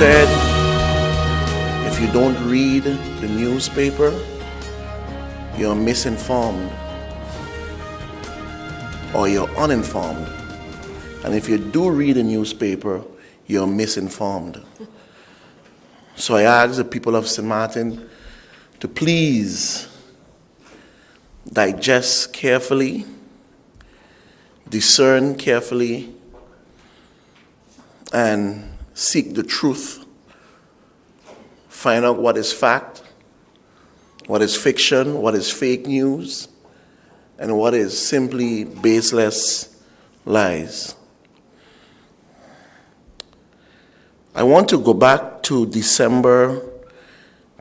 said, if you don't read the newspaper, you're misinformed or you're uninformed. And if you do read a newspaper, you're misinformed. So I ask the people of St. Martin to please digest carefully, discern carefully, and seek the truth. Find out what is fact, what is fiction, what is fake news, and what is simply baseless lies. I want to go back to December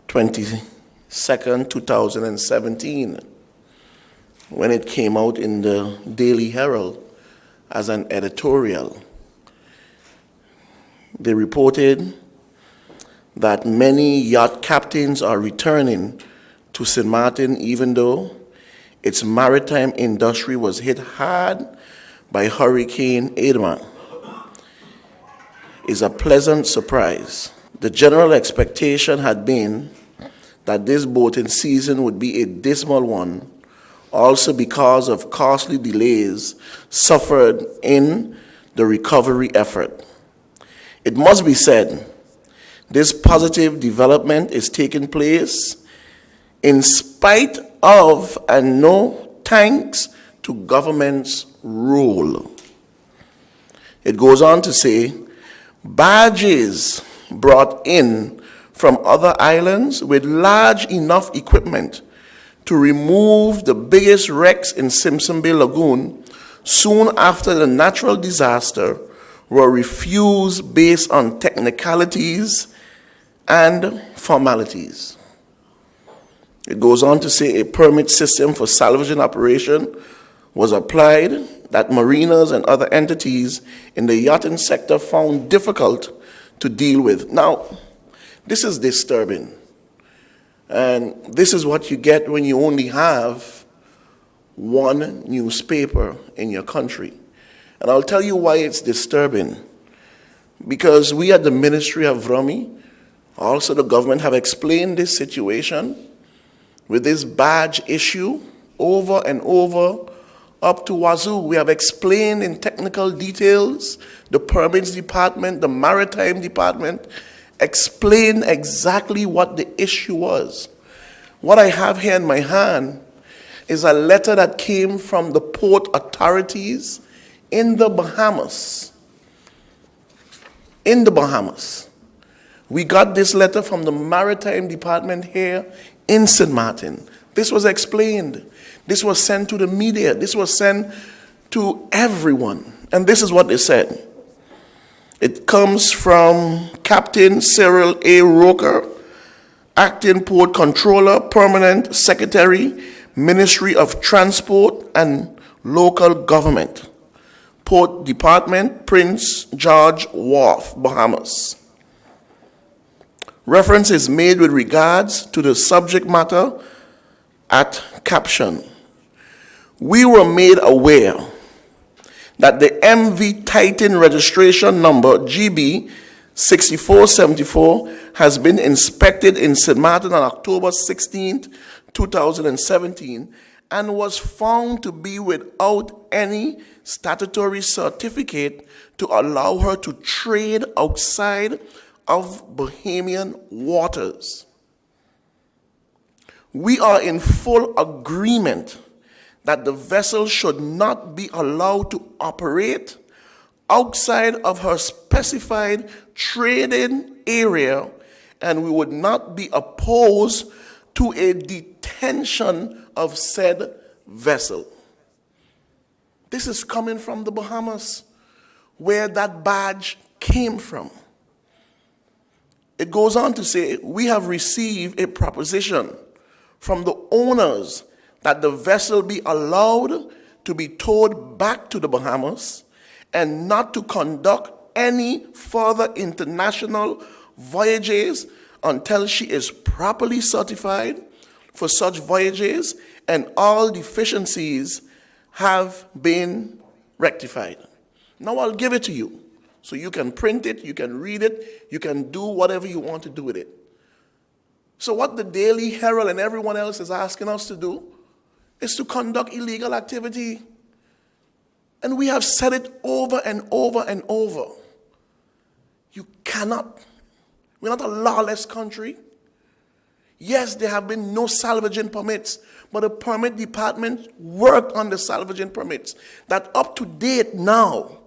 22nd, 2017, when it came out in the Daily Herald as an editorial. They reported that many yacht captains are returning to St. Martin even though its maritime industry was hit hard by Hurricane Irma. Is a pleasant surprise. The general expectation had been that this boating season would be a dismal one, also because of costly delays suffered in the recovery effort. It must be said, this positive development is taking place in spite of and no thanks to government's role. It goes on to say, barges brought in from other islands with large enough equipment to remove the biggest wrecks in Simpson Bay Lagoon soon after the natural disaster were refused based on technicalities and formalities. It goes on to say a permit system for salvaging operation was applied that mariners and other entities in the yachting sector found difficult to deal with. Now, this is disturbing. And this is what you get when you only have one newspaper in your country. And I'll tell you why it's disturbing. Because we at the Ministry of Vrami, also the government, have explained this situation with this badge issue over and over up to Wazoo. We have explained in technical details, the permits department, the maritime department, explained exactly what the issue was. What I have here in my hand is a letter that came from the port authorities in the Bahamas. In the Bahamas. We got this letter from the maritime department here in St. Martin. This was explained. This was sent to the media. This was sent to everyone. And this is what they said. It comes from Captain Cyril A. Roker, Acting Port Controller, Permanent Secretary, Ministry of Transport and Local Government, Port Department, Prince George Wharf, Bahamas. Reference is made with regards to the subject matter at caption. We were made aware that the MV Titan registration number GB 6474 has been inspected in St. Martin on October 16th, 2017 and was found to be without any statutory certificate to allow her to trade outside of Bahamian waters. We are in full agreement that the vessel should not be allowed to operate outside of her specified trading area, and we would not be opposed to a detention of said vessel. This is coming from the Bahamas, where that badge came from. It goes on to say, we have received a proposition from the owners that the vessel be allowed to be towed back to the Bahamas and not to conduct any further international voyages until she is properly certified for such voyages and all deficiencies have been rectified. Now I'll give it to you. So you can print it, you can read it, you can do whatever you want to do with it. So what the Daily Herald and everyone else is asking us to do is to conduct illegal activity. And we have said it over and over and over. You cannot. We're not a lawless country. Yes, there have been no salvaging permits, but the permit department worked on the salvaging permits. That up to date now,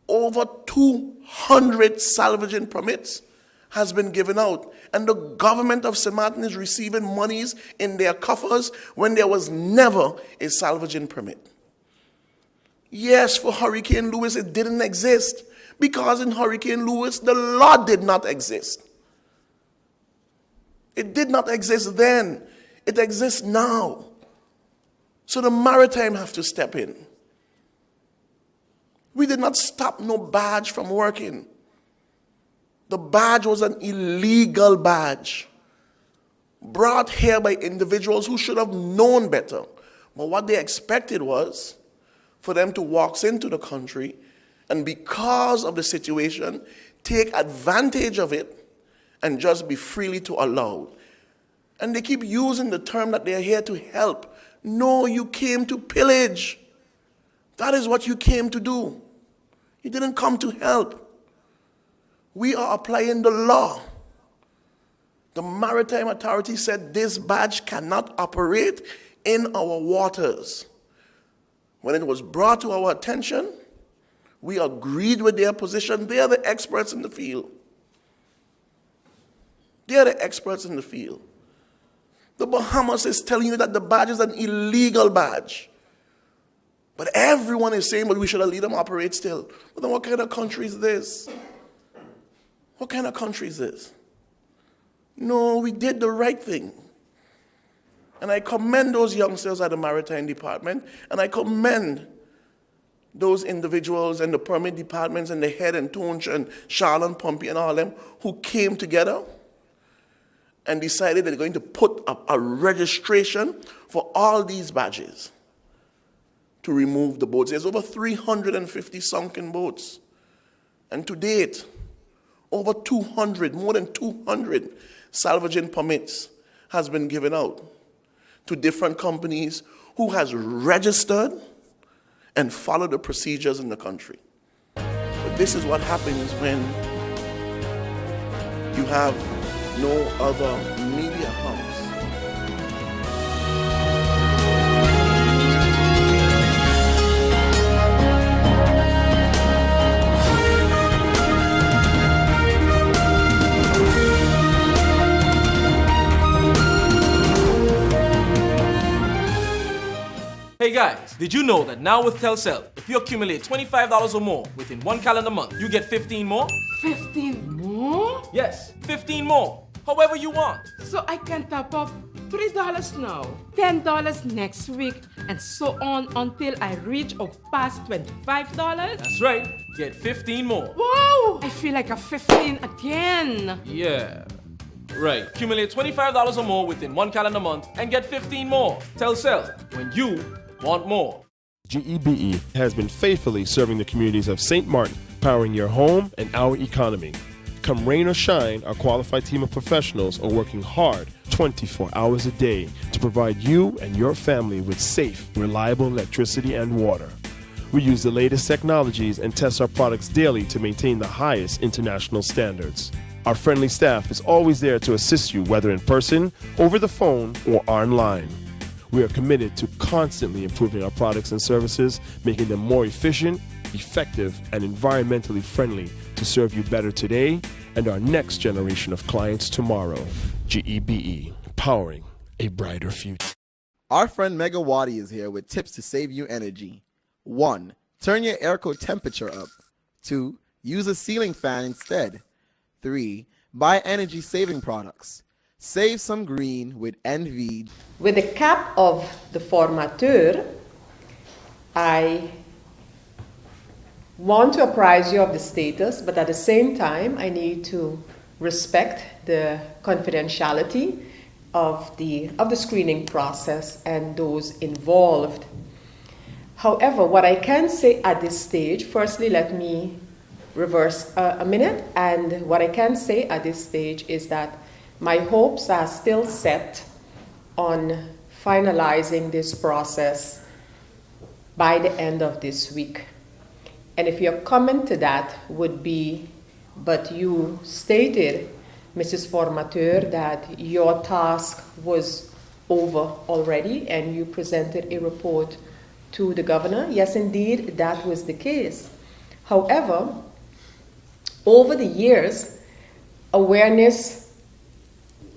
over 200 salvaging permits has been given out. And the government of St. Martin is receiving monies in their coffers when there was never a salvaging permit. Yes, for Hurricane Lewis, it didn't exist because in Hurricane Lewis, the law did not exist. It did not exist then. It exists now. So the maritime have to step in. We did not stop no badge from working. The badge was an illegal badge brought here by individuals who should have known better. But what they expected was for them to walk into the country and because of the situation, take advantage of it and just be freely to allow. And they keep using the term that they're here to help. No, you came to pillage. That is what you came to do. You didn't come to help. We are applying the law. The Maritime Authority said this badge cannot operate in our waters. When it was brought to our attention, we agreed with their position. They are the experts in the field. They are the experts in the field. The Bahamas is telling you that the badge is an illegal badge. But everyone is saying, but we should let them operate still. But then what kind of country is this? What kind of country is this? No, we did the right thing. And I commend those youngsters at the Maritime Department, and I commend those individuals and the permit departments and the head and Tunch and Charlotte Pumpy and all them who came together and decided they're going to put up a registration for all these badges to remove the boats. There's over 350 sunken boats. And to date, over 200, more than 200 salvaging permits has been given out to different companies who has registered and followed the procedures in the country. But this is what happens when you have no other media house. Hey guys, did you know that now with Telcel, if you accumulate $25 or more within one calendar month, you get 15 more? 15 more? Yes, 15 more. However you want. So I can top up $3 now, $10 next week, and so on until I reach or pass $25? That's right. Get 15 more. Wow! I feel like a 15 again. Yeah. Right. Accumulate $25 or more within one calendar month and get 15 more. Telcel, when you want more. GEBE has been faithfully serving the communities of St. Martin, powering your home and our economy. Come rain or shine, our qualified team of professionals are working hard 24 hours a day to provide you and your family with safe, reliable electricity and water. We use the latest technologies and test our products daily to maintain the highest international standards. Our friendly staff is always there to assist you, whether in person, over the phone, or online. We are committed to constantly improving our products and services, making them more efficient, effective, and environmentally friendly to serve you better today and our next generation of clients tomorrow. GEBE, powering a brighter future. Our friend Megawati is here with tips to save you energy. 1. Turn your airco temperature up. 2. Use a ceiling fan instead. 3. Buy energy-saving products. Save some green with NV. With the cap of the formateur, I want to apprise you of the status, but at the same time, I need to respect the confidentiality of the screening process and those involved. However, what I can say at this stage, firstly, let me reverse a minute. And what I can say at this stage is that my hopes are still set on finalizing this process by the end of this week. And if your comment to that would be, but you stated, Mrs. Formateur, that your task was over already and you presented a report to the governor. Yes, indeed, that was the case. However, over the years, awareness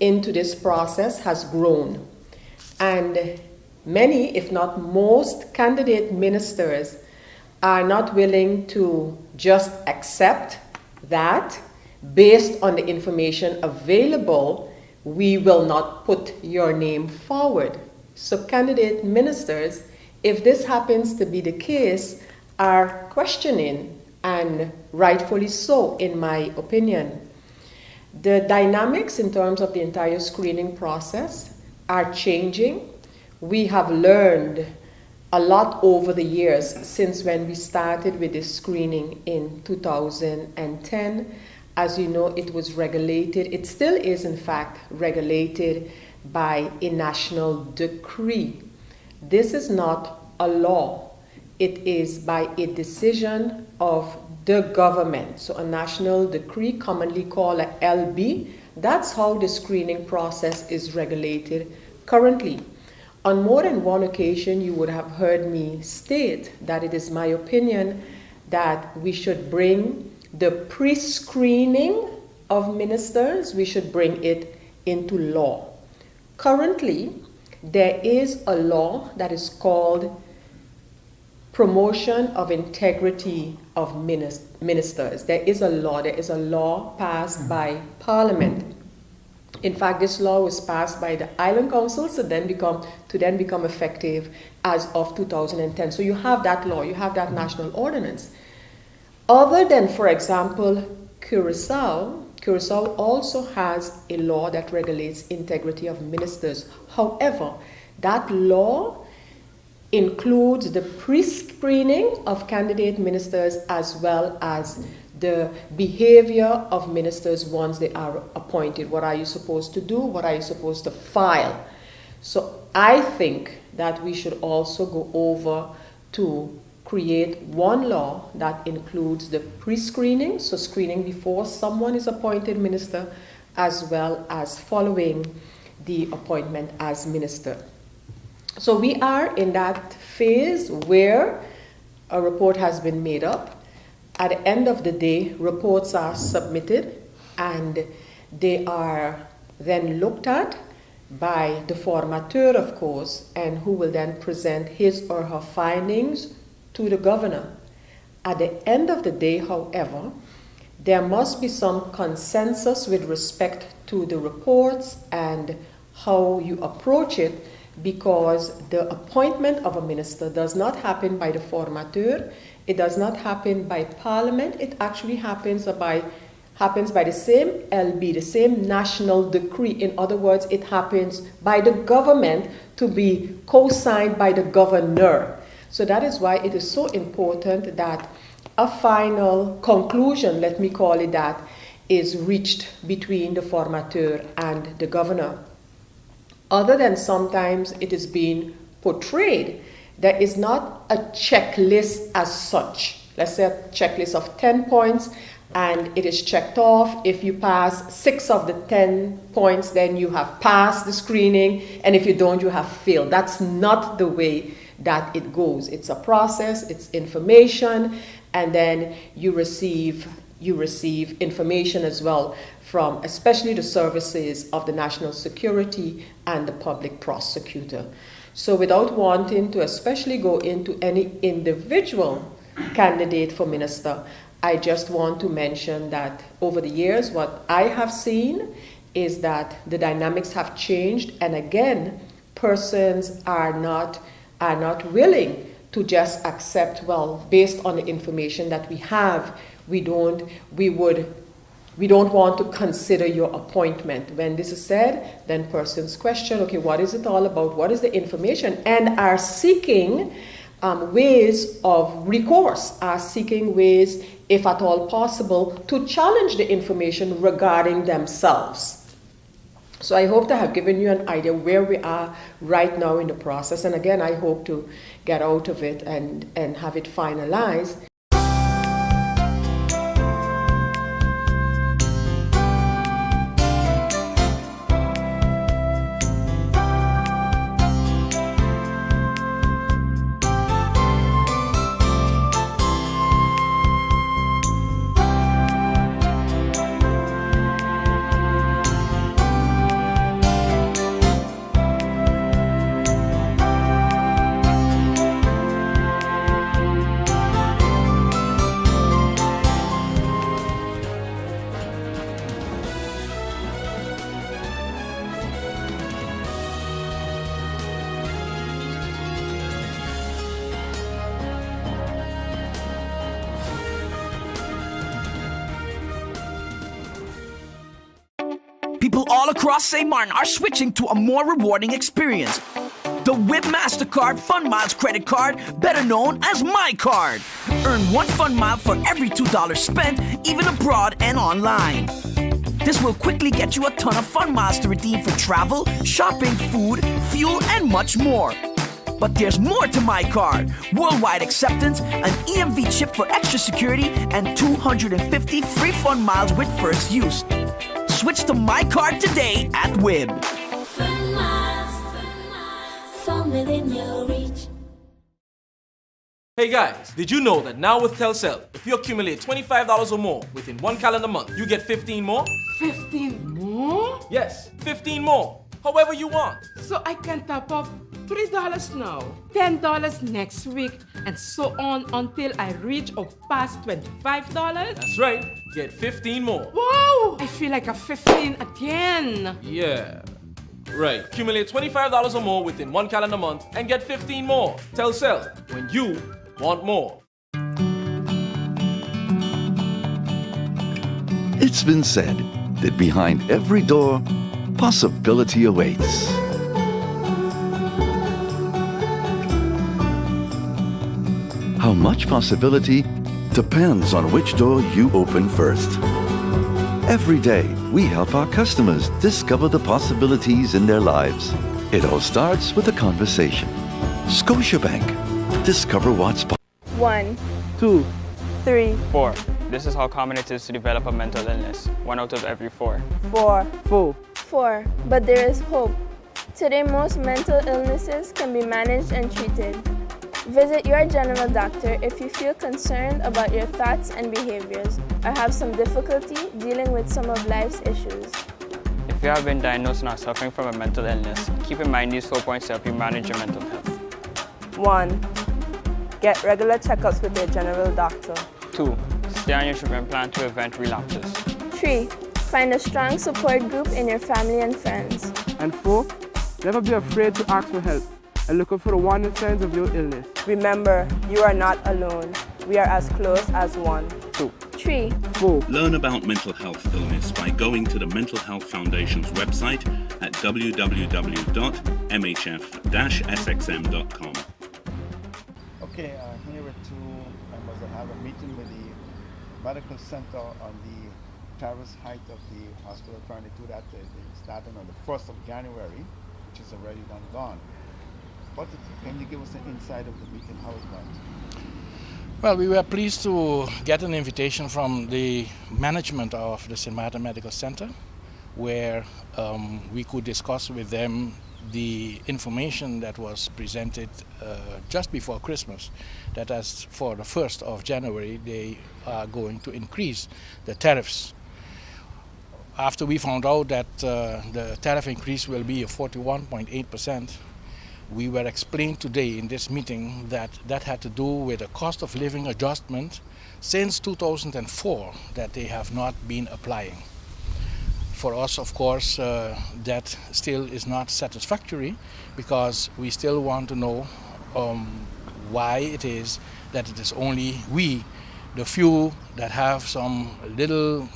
into this process has grown. And many, if not most, candidate ministers are not willing to just accept that based on the information available, we will not put your name forward. So candidate ministers, if this happens to be the case, are questioning, and rightfully so, in my opinion. The dynamics in terms of the entire screening process are changing. We have learned a lot over the years since when we started with this screening in 2010. As you know, it was regulated. It still is, in fact, regulated by a national decree. This is not a law. It is by a decision of the government. So a national decree, commonly called a LB, that's how the screening process is regulated currently. On more than one occasion, you would have heard me state that it is my opinion that we should bring the pre-screening of ministers, we should bring it into law. Currently, there is a law that is called Promotion of Integrity of Ministers. There is a law passed by Parliament. In fact, this law was passed by the Island Council to then become effective as of 2010. So you have that law, you have that national ordinance. Other than, for example, Curacao also has a law that regulates integrity of ministers. However, that law includes the pre-screening of candidate ministers as well as the behavior of ministers once they are appointed. What are you supposed to do? What are you supposed to file? So I think that we should also go over to create one law that includes the pre-screening, so screening before someone is appointed minister, as well as following the appointment as minister. So we are in that phase where a report has been made up. At the end of the day, reports are submitted and they are then looked at by the formateur, of course, and who will then present his or her findings to the governor. At the end of the day, however, there must be some consensus with respect to the reports and how you approach it, because the appointment of a minister does not happen by the formateur, it does not happen by Parliament, it actually happens by the same LB, the same national decree. In other words, it happens by the government to be co-signed by the governor. So that is why it is so important that a final conclusion, let me call it that, is reached between the formateur and the governor. Other than sometimes it is being portrayed, there is not a checklist as such. Let's say a checklist of 10 points and it is checked off. If you pass 6 of the 10 points, then you have passed the screening, and if you don't, you have failed. That's not the way that it goes. It's a process, it's information, and then you receive information as well from especially the services of the national security and the public prosecutor. So without wanting to especially go into any individual candidate for minister, I just want to mention that over the years, what I have seen is that the dynamics have changed, and again, persons are not willing to just accept, well, based on the information that we have, we don't want to consider your appointment. When this is said, then persons question, okay, what is it all about? What is the information? And are seeking ways of recourse, are seeking ways if at all possible, to challenge the information regarding themselves. So I hope to have given you an idea where we are right now in the process. And again, I hope to get out of it and have it finalized. People all across St. Martin are switching to a more rewarding experience. The WIB MasterCard Fun Miles credit card, better known as My Card. Earn 1 Fun Mile for every $2 spent, even abroad and online. This will quickly get you a ton of Fun Miles to redeem for travel, shopping, food, fuel, and much more. But there's more to My Card. Worldwide acceptance, an EMV chip for extra security, and 250 free Fun Miles with first use. Switch to My Card today at WIB. Fun miles, fun within your reach. Hey guys, did you know that now with Telcel, if you accumulate $25 or more within 1 calendar month, you get 15 more? 15 more? Yes, 15 more. However you want. So I can top up $3 now, $10 next week, and so on until I reach or pass $25? That's right. Get 15 more. Wow! I feel like a 15 again. Yeah. Right. Accumulate $25 or more within 1 calendar month and get 15 more. Telcel, when you want more. It's been said that behind every door, possibility awaits. How much possibility depends on which door you open first. Every day, we help our customers discover the possibilities in their lives. It all starts with a conversation. Scotiabank. Discover what's possible. 1, 2, 3, 4. This is how common it is to develop a mental illness. 1 out of every 4. 4, 4. 4. But there is hope. Today, most mental illnesses can be managed and treated. Visit your general doctor if you feel concerned about your thoughts and behaviors or have some difficulty dealing with some of life's issues. If you have been diagnosed and are suffering from a mental illness, keep in mind these 4 points to help you manage your mental health. 1. Get regular checkups with your general doctor. 2. Stay on your treatment plan to prevent relapses. 3. Find a strong support group in your family and friends. And 4. Never be afraid to ask for help and look out for the warning signs of your illness. Remember, you are not alone. We are as close as one. 2. 3. 4. Learn about mental health illness by going to the Mental Health Foundation's website at www.mhf-sxm.com. Okay, here with 2 members that have a meeting with the medical center on the terrace height of the hospital. Trying to do that starting on the 1st of January, which is already gone. Can you give us an insight of the meeting, how it went? Well, we were pleased to get an invitation from the management of the St. Martin Medical Center, where we could discuss with them the information that was presented just before Christmas, that as for the 1st of January, they are going to increase the tariffs. After we found out that the tariff increase will be 41.8%, we were explained today in this meeting that that had to do with a cost of living adjustment since 2004 that they have not been applying. For us, of course, that still is not satisfactory, because we still want to know why it is that it is only we, the few that have some little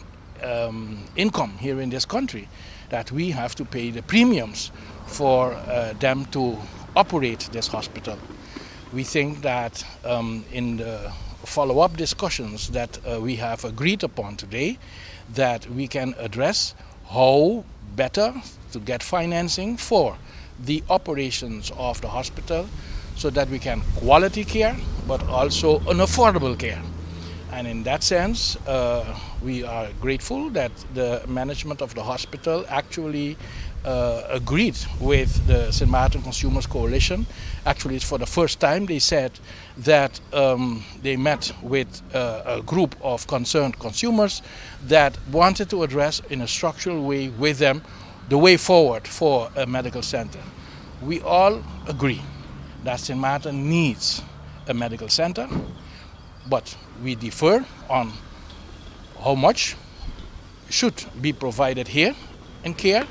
income here in this country, that we have to pay the premiums for them to operate this hospital. We think that in the follow-up discussions that we have agreed upon today, that we can address how better to get financing for the operations of the hospital so that we can quality care but also an affordable care. And in that sense, we are grateful that the management of the hospital actually agreed with the St. Martin Consumers Coalition. Actually, it's for the first time they said that they met with a group of concerned consumers that wanted to address in a structural way with them the way forward for a medical center. We all agree that St. Martin needs a medical center, but we differ on how much should be provided here in care,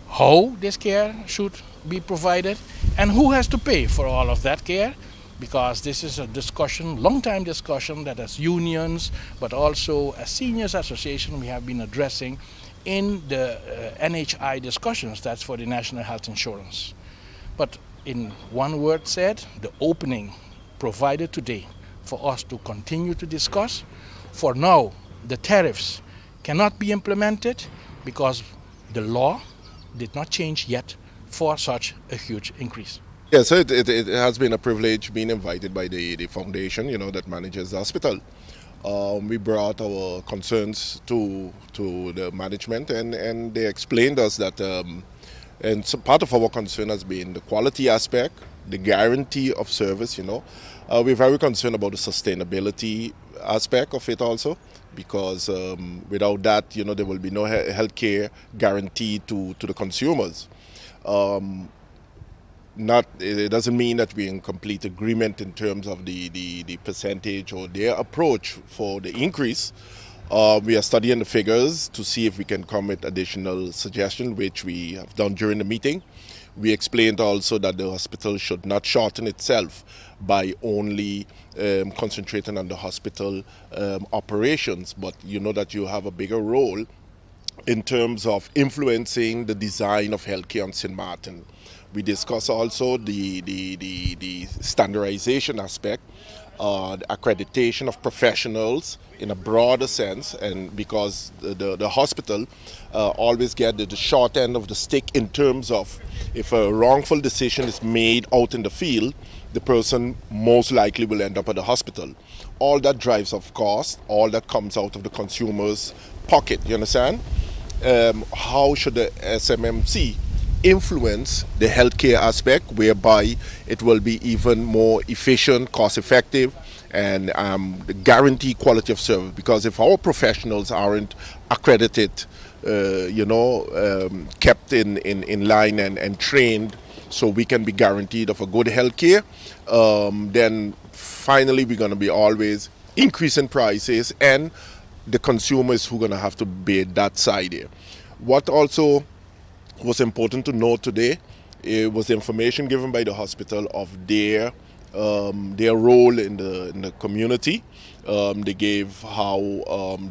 how this care should be provided, and who has to pay for all of that care, because this is a discussion, long-time discussion that as unions, but also as seniors association, we have been addressing in the NHI discussions, that's for the National Health Insurance. But in one word said, the opening provided today for us to continue to discuss. For now, the tariffs cannot be implemented because the law did not change yet for such a huge increase. Yeah, so it has been a privilege being invited by the foundation, that manages the hospital. We brought our concerns to the management, and they explained us that and so part of our concern has been the quality aspect, the guarantee of service. We're very concerned about the sustainability aspect of it also, because without that, there will be no healthcare guarantee to the consumers. It doesn't mean that we're in complete agreement in terms of the percentage or their approach for the increase. We are studying the figures to see if we can come with additional suggestions, which we have done during the meeting. We explained also that the hospital should not shorten itself by only concentrating on the hospital operations, but that you have a bigger role in terms of influencing the design of healthcare on St. Martin. We discuss also the standardization aspect, the accreditation of professionals in a broader sense, and because the hospital always get the short end of the stick in terms of if a wrongful decision is made out in the field, the person most likely will end up at the hospital. All that drives of cost, all that comes out of the consumer's pocket, you understand? How should the SMMC influence the healthcare aspect, whereby it will be even more efficient, cost-effective, and guarantee quality of service? Because if our professionals aren't accredited, kept in line and trained, so we can be guaranteed of a good healthcare, then finally we're going to be always increasing prices, and the consumers who are going to have to bear that side here. What also was important to note today, it was information given by the hospital of their role in the community. They gave how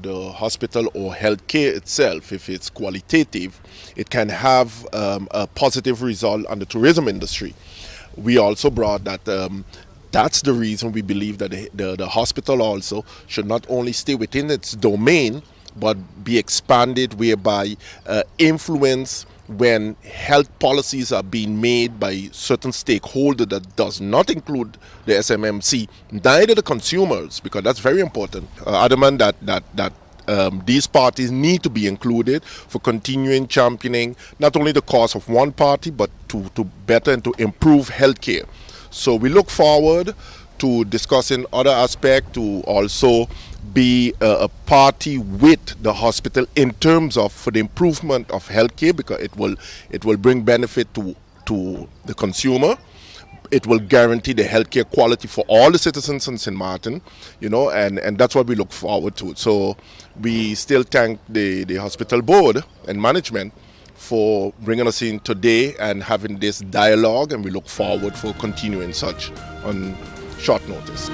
the hospital or healthcare itself, if it's qualitative, it can have a positive result on the tourism industry. We also brought that that's the reason we believe that the hospital also should not only stay within its domain, but be expanded, whereby influence when health policies are being made by certain stakeholders that does not include the SMMC, neither the consumers, because that's very important. Adamant that these parties need to be included for continuing championing not only the cause of one party, but to better and to improve healthcare. So we look forward to discussing other aspects, to also be a party with the hospital in terms of for the improvement of healthcare, because it will bring benefit to the consumer. It will guarantee the healthcare quality for all the citizens in St. Martin, and that's what we look forward to. So we still thank the hospital board and management for bringing us in today and having this dialogue, and we look forward for continuing such on short notice.